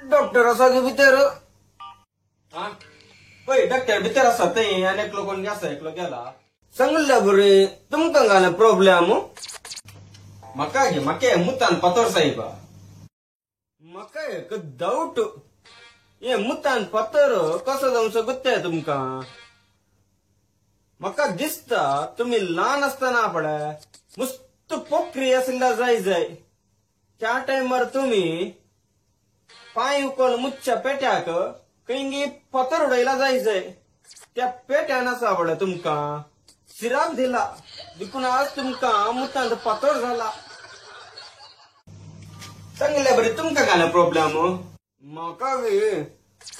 doctor असा की भितर पळय डॉक्टर भितर आसा थंय अनेक लोकांनी आसा एकलो गेला सांगलं बरे तुमकां घाल प्रॉब्लेम म्हाका मुतान पतोर साहेबा म्हाका एक डाऊट हे मुतान पतर कसो जावचो गुत्ते तुमका म्हाका दिसता तुम्ही ल्हान आसतना पळय मस्त पोखरी आसल्या जाय त्या टायमार तुम्ही पाय उकोल मुच्च्या पेट्याक खंय पतर उडयला जाय त्या पेट्यान आसा पळय तुमका सिराप दिला देखून आज तुमका मुतान पतोर झाला सांगले बरे तुमका काय प्रॉब्लेम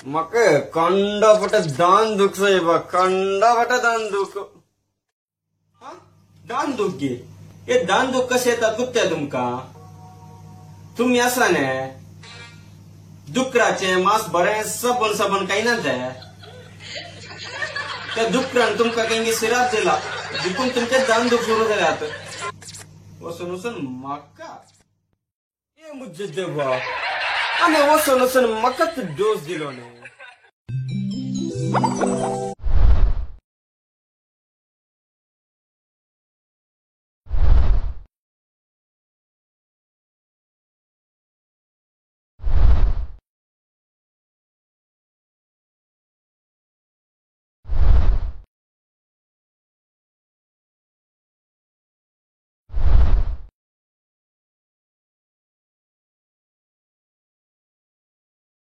म्हाका कंडापट दान दुख साहेबा कंडापट दान दुख दान दुख गे हे दान दुख कसे येतात गुत्त्या तुमका तुम्ही असा ने डुकराचे मांस बरें सबन सबन काही ना त्या डुकरान तुमका काही सिराप दिला देखून तुमचे दान दुख सुरू जाल्यात वचून वचून म्हाका हे मुज्जे देवा आनी वचून वचून म्हाकाच डोस दिलो न्ही